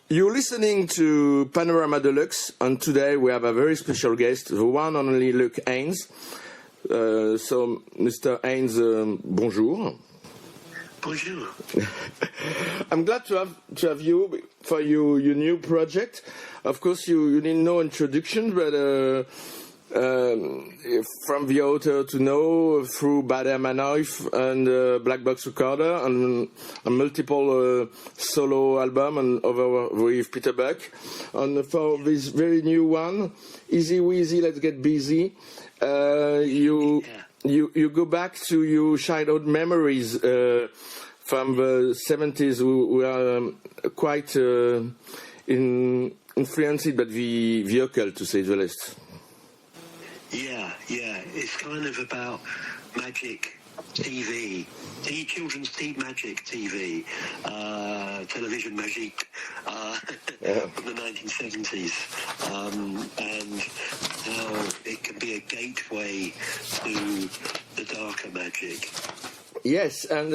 You're listening to Panorama Deluxe, and today we have a very special guest, the one and only Haines. So, Mr. Haines, bonjour. Bonjour. I'm glad to have you for your new project. Of course, you need no introduction, but from the author to know through Baader Meinhoff and Black Box Recorder and multiple solo album and over with Peter Buck. And for this very new one, Izzy, Wizzy, Let's Get Busy, you go back to your childhood memories from the 70s. We are quite influenced by the occult, to say the least. Yeah. It's kind of about magic TV, children's magic TV, television magique from the 1970s, and how it can be a gateway to the darker magic. Yes, and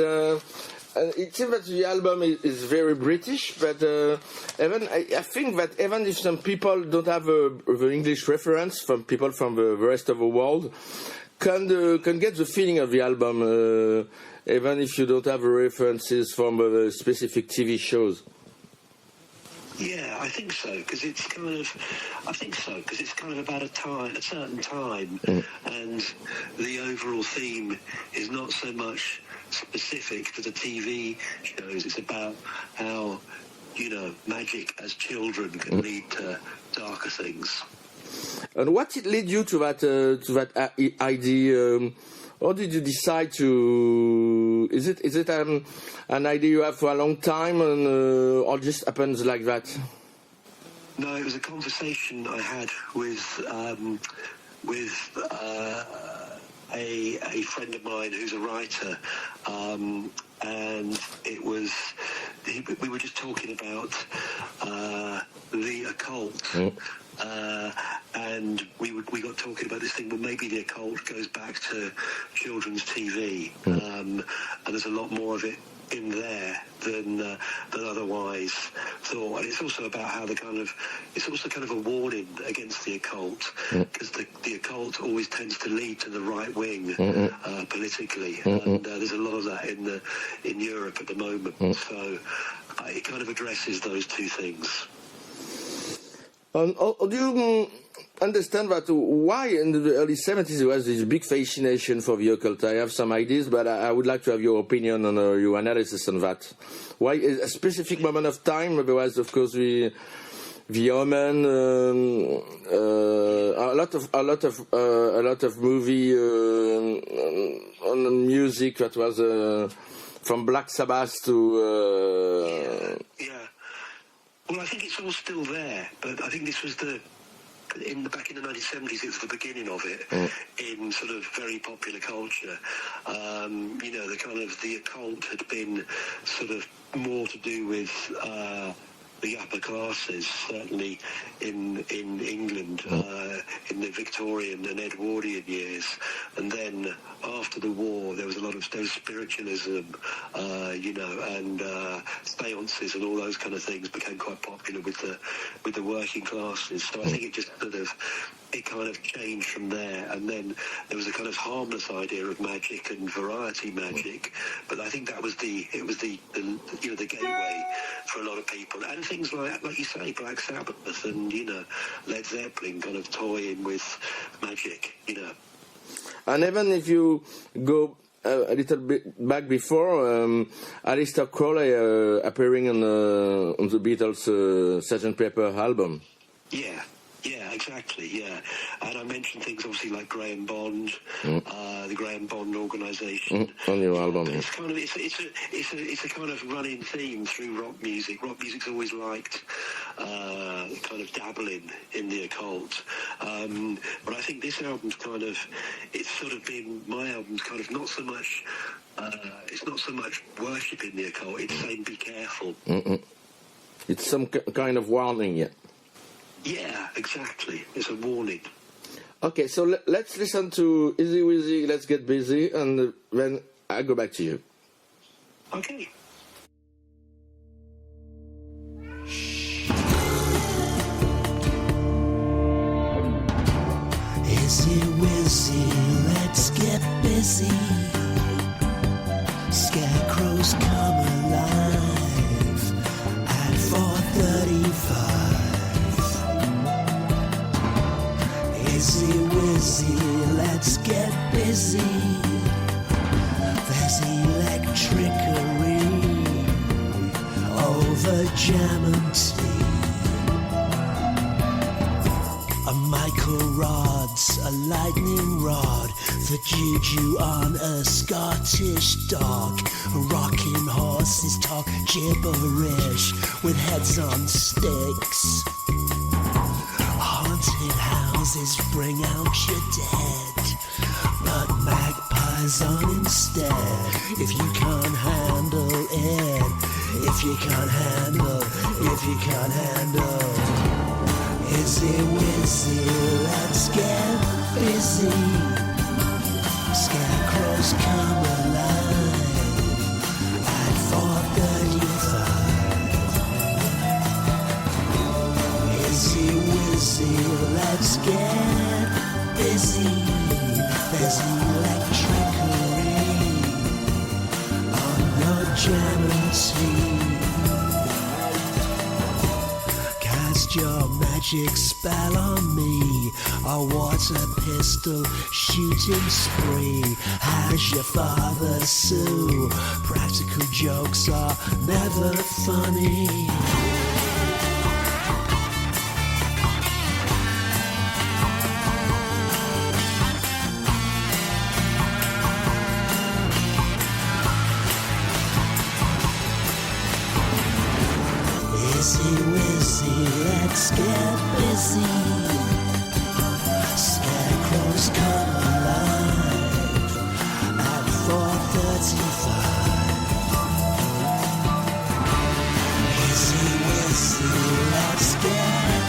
it seems that the album is very British, but even I think that even if some people don't have the English reference from people from the rest of the world, can get the feeling of the album, even if you don't have the references from specific TV shows. Yeah, I think so, because it's kind of about a certain time, and the overall theme is not so much specific to the TV shows. It's about how, magic as children can lead to darker things. And what did lead you to that idea? Or did you decide to? Is it an idea you have for a long time, and or just happens like that? No, it was a conversation I had with a friend of mine who's a writer, and it was we were just talking about the occult. And we got talking about this thing. Well, maybe the occult goes back to children's TV, and there's a lot more of it in there than otherwise thought. And it's also about how it's also kind of a warning against the occult, because the occult always tends to lead to the right wing politically, and there's a lot of that in Europe at the moment. So it kind of addresses those two things. Do you understand that why in the early 70s there was this big fascination for the occult? I have some ideas, but I would like to have your opinion on your analysis on that. Why a specific moment of time? There was, of course, the Omen, a lot of movie on music that was from Black Sabbath to. Yeah. Well, I think it's all still there, but I think this was back in the 1970s, it was the beginning of it in sort of very popular culture. The occult had been sort of more to do with the upper classes, certainly in England, in the Victorian and Edwardian years. And then after the war, there was spiritualism, and seances and all those kind of things became quite popular with the working classes. So I think it just it kind of changed from there. And then there was a kind of harmless idea of magic and variety magic, but I think that was the gateway for a lot of people. And things like you say, Black Sabbath and Led Zeppelin kind of toying with magic, And even if you go a little bit back before, Aleister Crowley appearing on the Beatles' Sgt. Pepper album. Yeah, exactly. Yeah, and I mentioned things obviously like Graham Bond, the Graham Bond organisation on your album. But it's kind of it's a kind of running theme through rock music. Rock music's always liked kind of dabbling in the occult, but I think this album's it's sort of been my album's kind of not so much. It's not so much worshipping the occult. It's saying be careful. It's some kind of warning, yeah. Yeah, exactly. It's a warning. Okay, so let's listen to Izzy Wizzy, Let's Get Busy, and then I go back to you. Okay. busy. Scarecrows come alive at 4:35. Izzy, Wizzy, let's get busy. There's electricery over jam and tea. A Michael rod's a lightning rod, the juju on a Scottish dog. Rocking horses talk gibberish with heads on sticks. Haunted houses bring out your dead, but magpies on instead. If you can't handle it, if you can't handle, if you can't handle. Izzy, Wizzy, let's get busy. Scarecrows come alive at 4:35. Izzy, Wizzy, let's get busy. There's electricery on your jam and tea. Cast your magic spell on me. A water pistol shooting spree. How's your father sue? Practical jokes are never funny. Izzy, Wizzy, let's get busy. Scarecrows come alive at 4:35. Izzy, Wizzy, let's get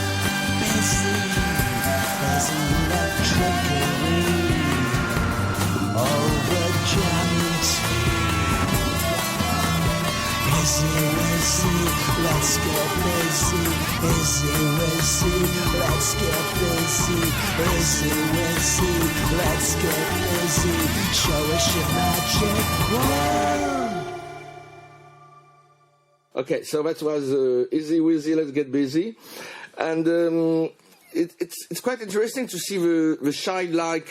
busy. There's electricery over jam and tea. Izzy, Wizzy, let's get busy. Izzy, Wizzy, let's get busy. Izzy, Wizzy, let's get busy. Show us your magic wand. Okay, so that was Izzy, Wizzy, let's get busy. And it's quite interesting to see the childlike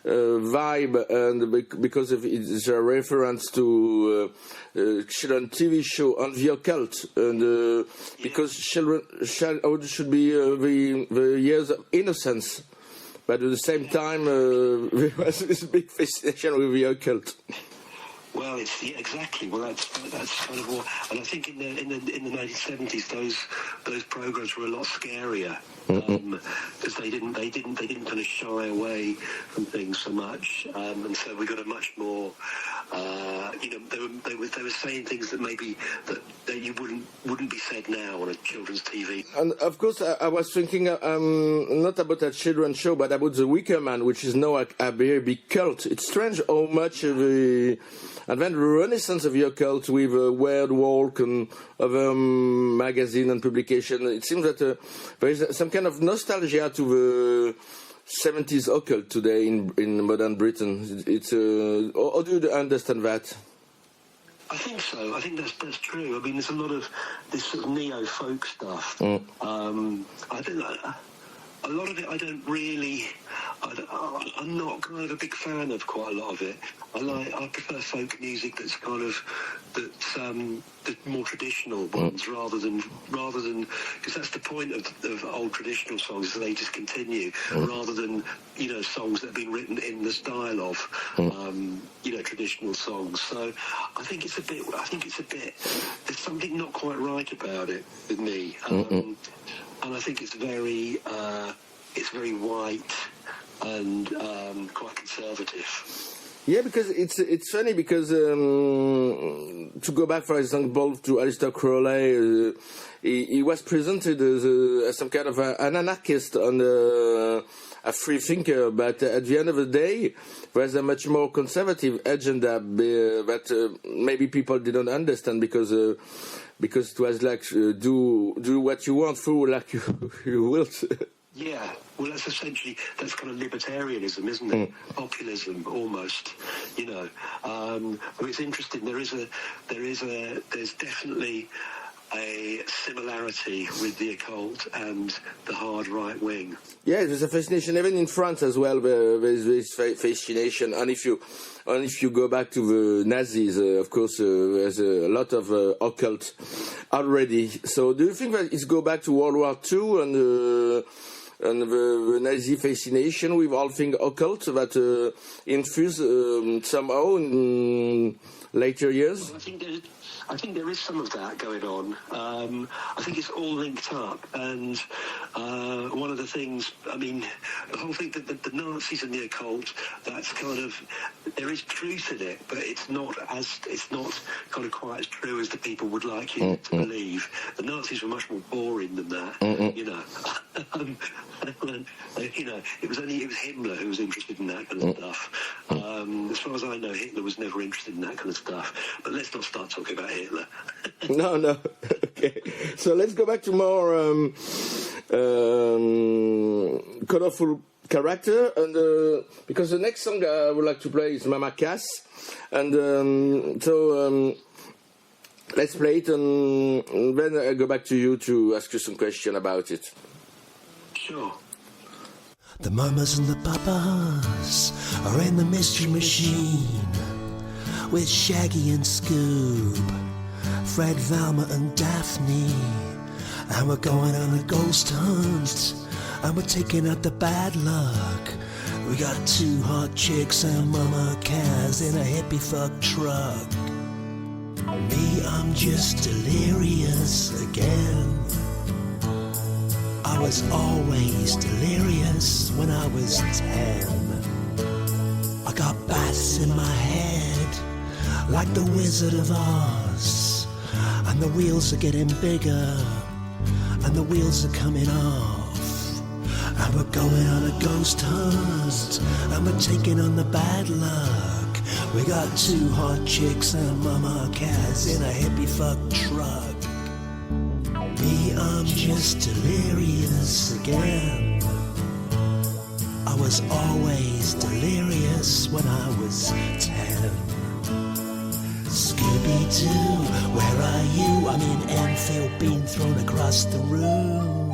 vibe, and because of it's a reference to children TV show on the occult, and because childhood should be the years of innocence, but at the same time there was this big fascination with the occult. Well, exactly. Well, that's kind of what, and I think in the 1970s those programs were a lot scarier because they didn't kind of shy away from things so much, and so we got a much more, they were saying things that maybe that you wouldn't be said now on a children's TV. And of course, I was thinking not about a children's show, but about the Wicker Man, which is now a very big cult. It's strange how much and then the renaissance of the occult with Weird Walk and other magazine and publication. It seems that there is some kind of nostalgia to the 70s occult today in modern Britain. It's how do you understand that? I think so. I think that's true. I mean, there's a lot of this sort of neo-folk stuff. I think a lot of it I don't really. I'm not kind of a big fan of quite a lot of it. I prefer folk music that's kind of the more traditional ones rather than because that's the point of old traditional songs, that they just continue rather than songs that have been written in the style of traditional songs. So I think it's a bit. There's something not quite right about it with me, and I think it's very white and quite conservative. Yeah, because it's funny because to go back, for example, to Aleister Crowley, he was presented as some kind of an anarchist and a free thinker, but at the end of the day, there's a much more conservative agenda that maybe people didn't understand because it was like do what you want, fool like you will. Yeah, well, that's kind of libertarianism, isn't it? Populism, almost. You know, but it's interesting. There's definitely a similarity with the occult and the hard right wing. Yeah, there's a fascination even in France as well. There's this fascination, and if you go back to the Nazis, of course, there's a lot of occult already. So, do you think that it's go back to World War II and the Nazi fascination with all things occult that infused somehow in later years? Well, I think there is some of that going on. I think it's all linked up, and one of the things, I mean, the whole thing that the Nazis and the occult, that's kind of, there is truth in it, but it's not kind of quite as true as the people would like you to believe. The Nazis were much more boring than that, you know. You know, it was Himmler who was interested in that kind of stuff. As far as I know, Hitler was never interested in that kind of stuff. But let's not start talking about Hitler. No. Okay. So let's go back to more colorful character, and because the next song I would like to play is Mama Cass, and let's play it, and then I go back to you to ask you some question about it. Sure. The mamas and the papas are in the mystery machine with Shaggy and Scoob, Fred, Velma and Daphne, and we're going on a ghost hunt, and we're taking out the bad luck. We got 2 hot chicks and Mama Kaz in a hippie fuck truck. Me, I'm just delirious again. I was always delirious when I was 10. I got bats in my head like the Wizard of Oz, and the wheels are getting bigger and the wheels are coming off, and we're going on a ghost hunt and we're taking on the bad luck. We got 2 hot chicks and Mama Kaz in a hippie fuck truck. Me, I'm just delirious again. I was always delirious when I was 10. Scooby-Doo, where are you? I'm in Enfield, being thrown across the room.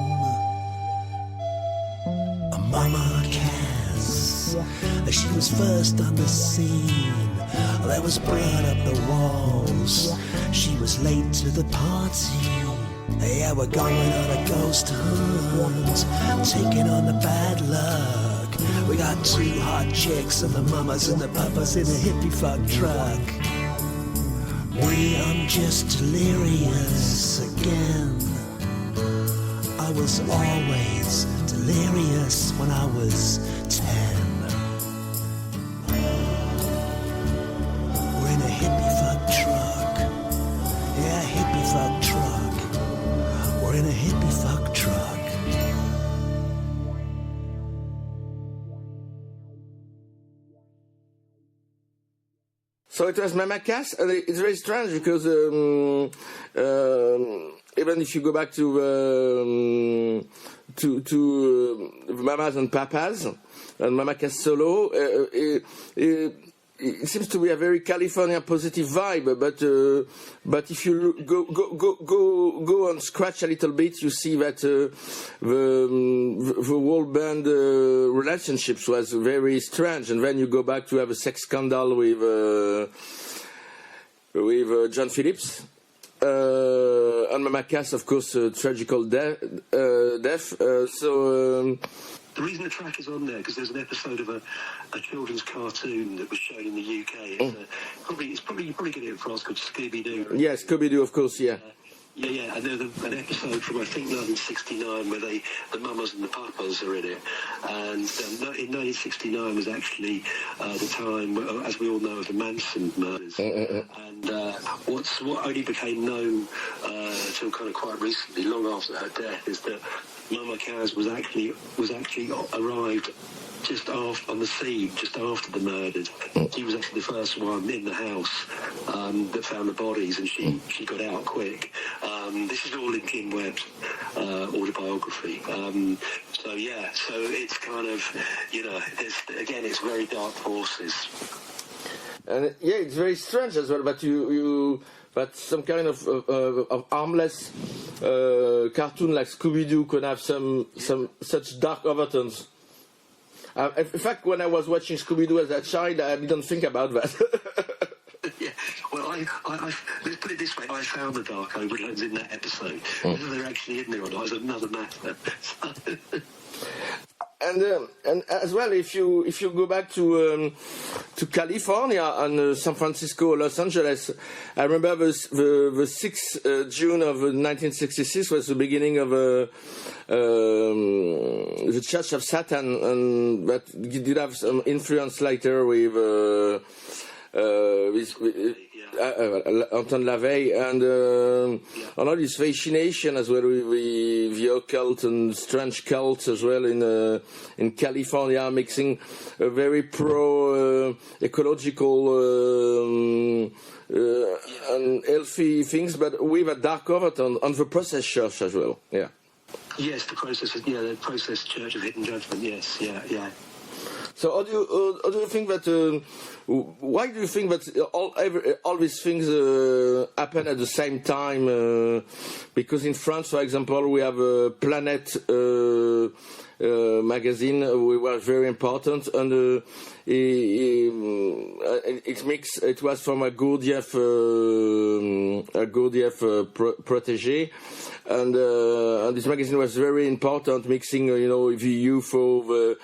Mama Cass, she was first on the scene. There was blood up the walls. She was late to the party. Yeah, we're going on a ghost hunt, taking on the bad luck. We got 2 hot chicks and the mamas and the papas in a hippie fuck truck. Me, I'm just delirious again. I was always delirious when I was 10. We're in a hippie fuck truck. Yeah, hippie fuck truck. We're in a hippie fuck truck. So it was Mama Cass, and it's very strange because even if you go back to Mamas and Papas and Mama Cass solo, it seems to be a very California positive vibe, but if you go and scratch a little bit, you see that the whole band relationships was very strange, and then you go back to have a sex scandal with John Phillips, and Mama Cass, of course, tragical death. The reason the track is on there, because there's an episode of a children's cartoon that was shown in the UK. It's probably you probably get it in France, called Scooby-Doo. Yeah, Scooby-Doo, of course, yeah. Yeah, and there's an episode from, I think, 1969 where the mamas and the papas are in it. And in 1969 was actually the time, as we all know, of the Manson murders. And what only became known till kind of quite recently, long after her death, is that Mama Kaz was actually arrived just after on the scene, just after the murders. She was actually the first one in the house that found the bodies, and she got out quick. This is all in Kim Webb's autobiography. So it's kind of, it's very dark forces. And it's very strange as well. But but some kind of harmless cartoon like Scooby-Doo can have some such dark overtones. In fact, when I was watching Scooby-Doo as a child, I didn't think about that. Yeah, well, I let's put it this way: I found the dark overtones in that episode. Whether they're actually in there or not is another matter. And as well, if you go back to California and San Francisco, Los Angeles, I remember the 6th June of 1966 was the beginning of the Church of Satan, and that did have some influence later with Anton LaVey and all this fascination as well with the occult and strange cults as well in California, mixing a very ecological and healthy things, but with a dark overtone on the Process Church as well. Yeah. Yes, the Process Church of Hidden Judgment. Yes, yeah. So how do you think that? Why do you think that all these things happen at the same time? Because in France, for example, we have a Planet magazine, which was very important, and it was from a Gurdjieff protégé, and this magazine was very important, mixing the UFO.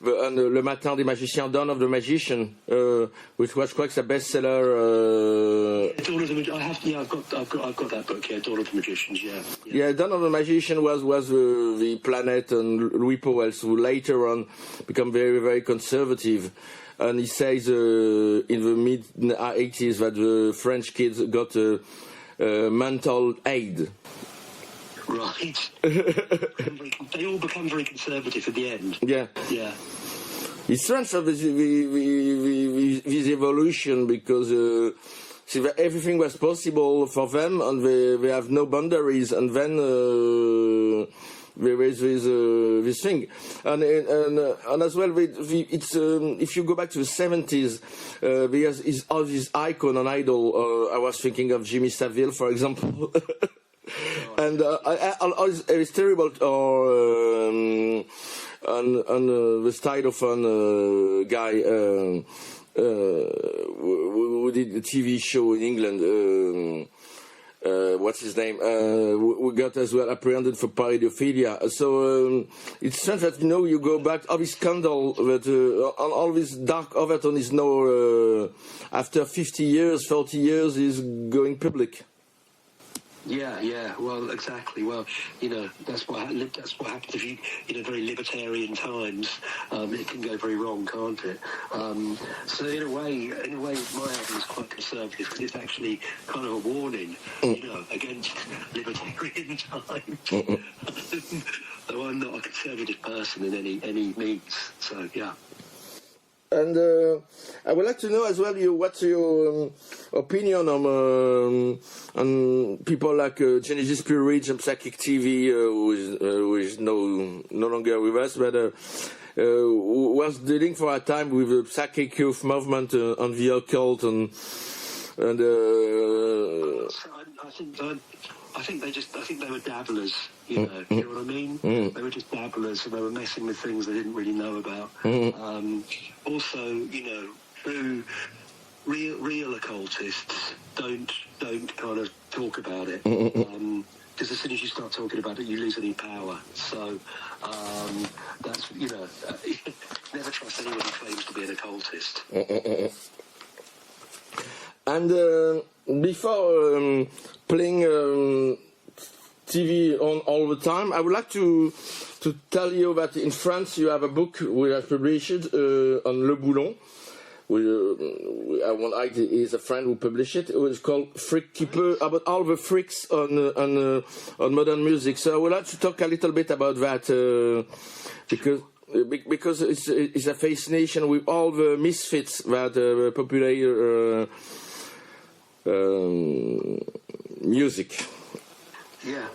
And Le Matin des Magiciens, Dawn of the Magician, which was quite a bestseller. Dawn of the Magician. I've got that book. Yeah, Dawn of the Magicians. Yeah, Dawn of the Magician was the Planet and Louis Powell, who later on become very, very conservative. And he says in the mid-80s that the French kids got mental aid. Right. They all become very conservative at the end. Yeah. It's strange of this evolution, because everything was possible for them, and they have no boundaries, and then there is this thing, and as well, it's if you go back to the 70s, there's all this icon and idol. I was thinking of Jimmy Savile, for example. And it's terrible, and the style of a guy who did a TV show in England. What's his name? We got as well apprehended for paedophilia. So it's strange that you go back all this scandal, that all this dark overtone is now after 50 years, 40 years is going public. Yeah. Well, exactly. Well, that's what happens if you, in very libertarian times, it can go very wrong, can't it? So in a way, my album is quite conservative, because it's actually kind of a warning, against libertarian times. Though I'm not a conservative person in any means. So yeah. And I would like to know as well, what's your opinion on people like Genesis Pure Reach and Psychic TV, who is no longer with us, but was dealing for a time with the psychic youth movement on the occult and I think they were dabblers, you know what I mean? They were just dabblers, and they were messing with things they didn't really know about. Also, who real occultists don't kind of talk about it, because as soon as you start talking about it, you lose any power. So that's never trust anyone who claims to be an occultist. And before playing TV on all the time, I would like to tell you that in France you have a book we have published on Le Boulon. is a friend who published it. It was called Qui Peut, about all the freaks on modern music. So I would like to talk a little bit about that because it's a fascination with all the misfits that popular music. Yeah.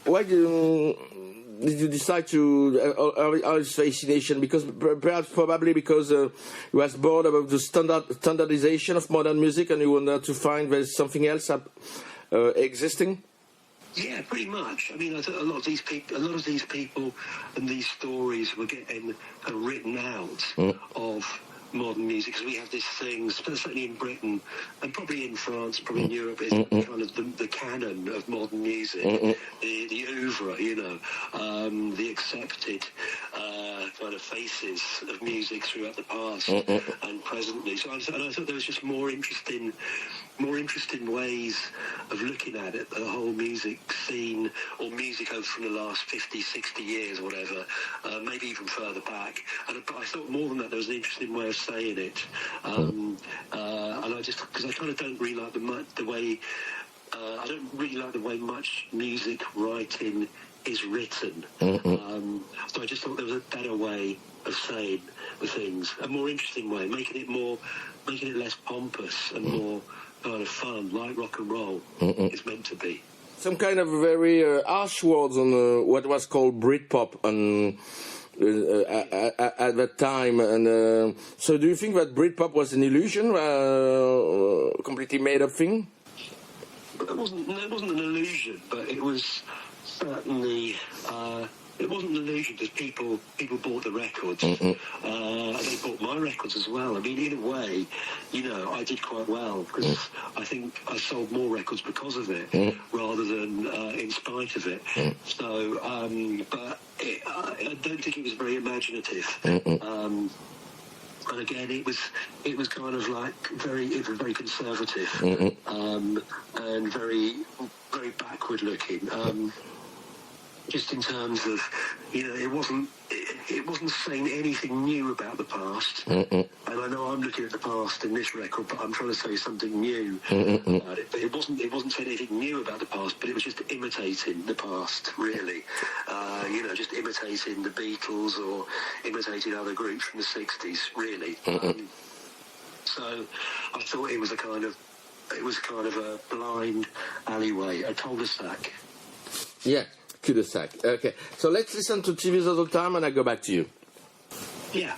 Why did you decide to all this fascination? Because probably because you was bored about the standardization of modern music, and you wanted to find there's something else existing. Yeah, pretty much. I mean, I thought a lot of these people and these stories were getting written out of modern music, because we have this thing, certainly in Britain and probably in France, probably in Europe, is kind of the canon of modern music, the oeuvre, you know, the accepted kind of faces of music throughout the past and presently. So I thought there was just more interesting ways of looking at it, the whole music scene, or music over from the last 50, 60 years, or whatever, maybe even further back. And I thought more than that, there was an interesting way of saying it. And I just, because I kind of don't really like the way I don't really like the way much music writing is written. So I just thought there was a better way of saying the things, a more interesting way, making it less pompous and more kind of fun, like rock and roll is meant to be. Some kind of very harsh words on what was called Britpop at that time, and so do you think that Britpop was an illusion, completely made up thing? It wasn't an illusion, but it was certainly. It wasn't an illusion because people bought the records. And they bought my records as well. I mean, in a way, you know, I did quite well because I think I sold more records because of it rather than in spite of it. So, but I don't think it was very imaginative. And again, it was kind of like it was very conservative and very, very backward looking. Just in terms of, you know, it wasn't saying anything new about the past. And I know I'm looking at the past in this record, but I'm trying to say something new about it. But it wasn't saying anything new about the past, but it was just imitating the past, really. You know, just imitating the Beatles or imitating other groups from the 60s, really. So I thought it was kind of a blind alleyway, a cul-de-sac. Yeah. Cul-de-sac. Okay, so let's listen to TV's all the time, and I go back to you. Yeah.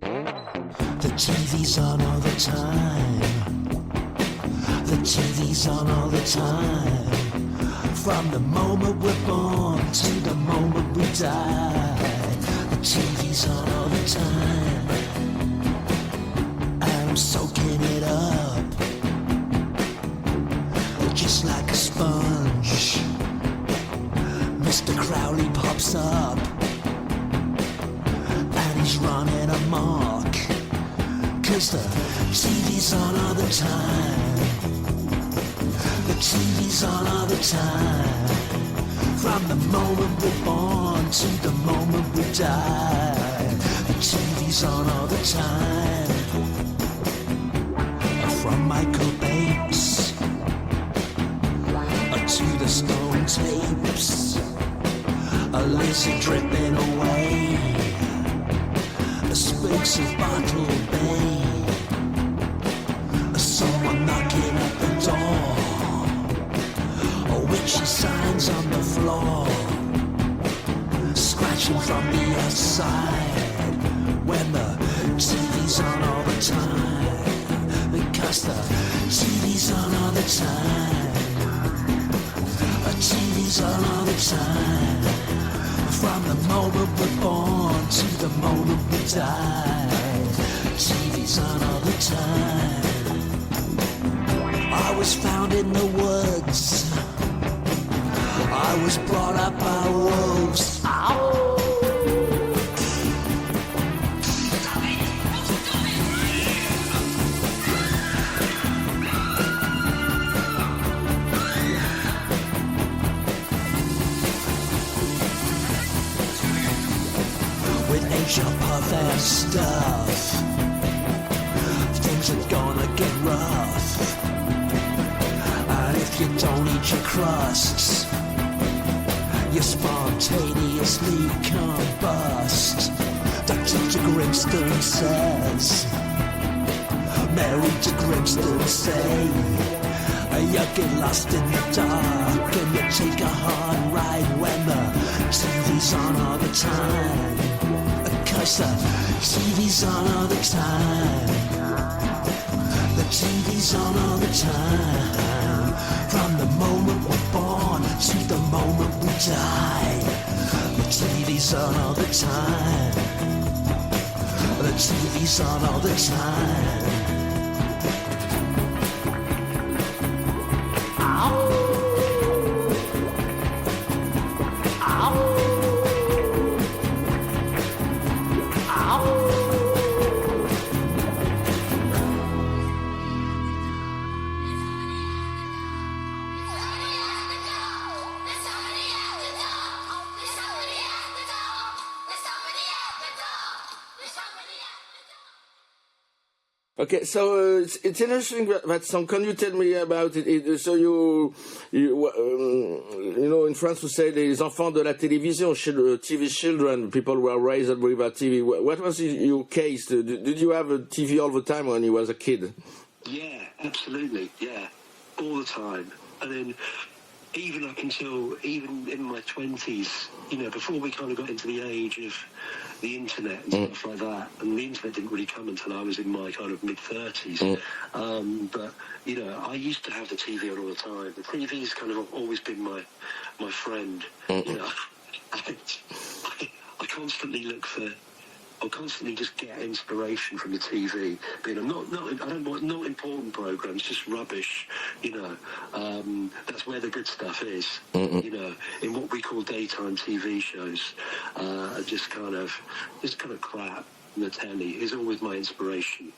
The TV's on all the time. The TV's on all the time. From the moment we're born to the moment we die. The TV's on all the time. And I'm soaking it up, just like a sponge. Mr. Crowley pops up and he's running amok, 'cause the TV's on all the time. The TV's on all the time. From the moment we're born to the moment we die. The TV's on all the time. From Michael Bates to the Stone Tapes, a lazy dripping away, the spooks of Bottle Bay, someone knocking at the door, witchy signs on the floor, scratching from the outside, when the TV's on all the time, because the TV's on all the time. TV's on all the time. From the moment we're born to the moment we die. TV's on all the time. I was found in the woods. I was brought up by wolves. Ow! Jump off that stuff. Things are gonna your crusts. You spontaneously combust. Dr. Grimston says, Mary to Grimston say, you get lost in the dark and you take a hard ride when the TV's on all the time. 'Cause the TV's on all the time. The TV's on all the time. From the moment we're born to the moment we die. The TV's on all the time. The TV's on all the time. Okay, so it's interesting that song. Can you tell me about it? So you know, in France we say les enfants de la télévision, TV children, people were raised with a TV. What was your case? Did you have a TV all the time when you was a kid? Yeah, absolutely. Yeah, all the time. And then even up until even in my 20s, you know, before we kind of got into the age of the internet and stuff like that, and the internet didn't really come until I was in my kind of mid-30s. But, you know, I used to have the TV on all the time. The TV's kind of always been my friend. You know, I constantly look for, I'll constantly just get inspiration from the TV. But, you know, I don't want not important programs, just rubbish. You know, that's where the good stuff is. You know, in what we call daytime TV shows, just kind of crap. The telly is always my inspiration.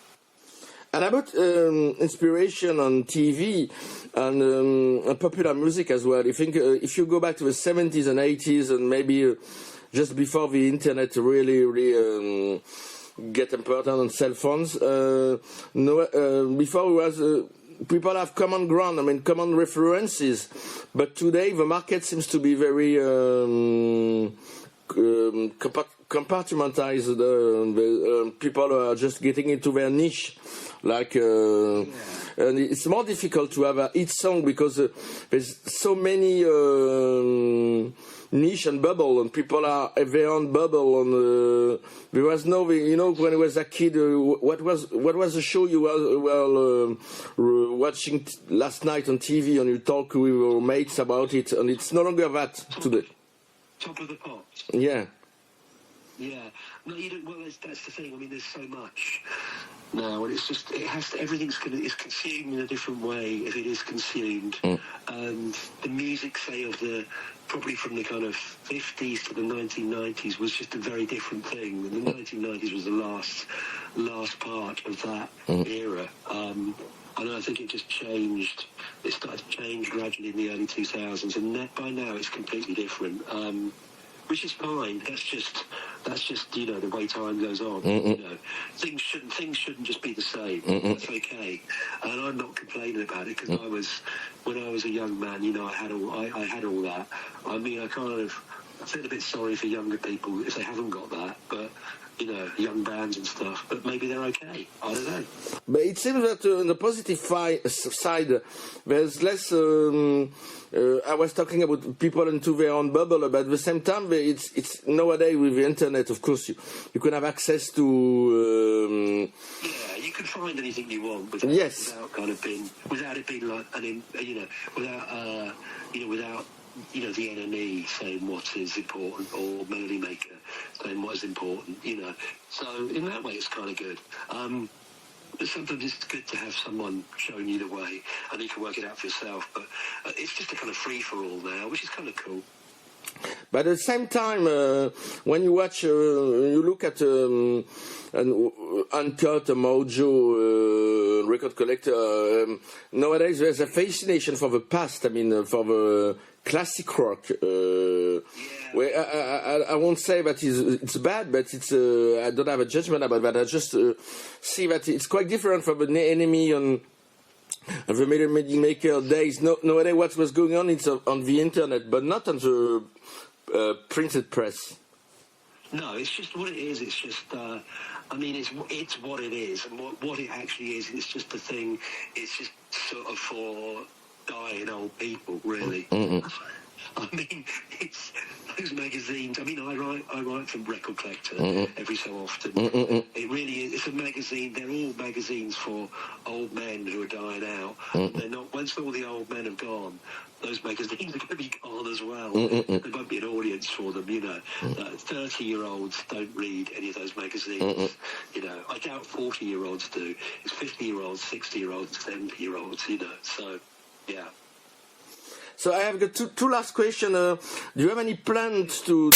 And about inspiration on TV and popular music as well. I think if you go back to the 70s and 80s and maybe just before the internet really get important on cell phones, before it was people have common ground, I mean common references, but today the market seems to be very compartmentalized. People are just getting into their niche, like, and it's more difficult to have a hit song because there's so many niche and bubble, and people are their own bubble. And there was no, you know, when I was a kid, what was the show you were watching last night on TV, and you talk with your mates about it, and it's no longer that today. Top of the Pops. Yeah. Yeah, no, you don't. Well, that's the thing. I mean, there's so much now, and it's just everything's is consumed in a different way if it is consumed. And the music, say, of probably from the kind of 50s to the 1990s was just a very different thing. And the 1990s was the last part of that era. And I think it just changed. It started to change gradually in the early 2000s, and by now it's completely different. Which is fine. That's just you know, the way time goes on. You know, things shouldn't just be the same. That's okay, and I'm not complaining about it because when I was a young man, you know, I had all that. I mean, I feel a bit sorry for younger people if they haven't got that, but. You know, young bands and stuff, but maybe they're okay. I don't know. But it seems that on the positive side, there's less. I was talking about people into their own bubble, but at the same time, it's nowadays with the internet. Of course, you can have access to. Yeah, you can find anything you want without it being like without the enemy saying what is important, or Melody Maker saying what is important, you know. So in that way, it's kind of good. But sometimes it's good to have someone showing you the way, and you can work it out for yourself. But it's just a kind of free-for-all now, which is kind of cool. But at the same time, when you watch, you look at an Uncut, a Mojo, record collector, nowadays there's a fascination for the past, I mean, for the classic rock. Where I won't say that it's bad, but it's I don't have a judgment about that. I just see that it's quite different from the enemy and And the Melody Maker days, nowadays what was going on, it's on the internet, but not on the printed press. No, it's just what it is. It's just, I mean, it's what it is, and what it actually is. It's just a thing. It's just sort of for dying old people, really. I mean, it's those magazines. I mean, I write for Record Collector every so often. It really is. It's a magazine. They're all magazines for old men who are dying out. They're not. Once all the old men have gone, those magazines are going to be gone as well. There won't be an audience for them. 30-year-olds don't read any of those magazines. I doubt 40-year-olds do. It's 50-year-olds, 60-year-olds, 70-year-olds. So yeah. So I have got two last questions. Do you have any plans to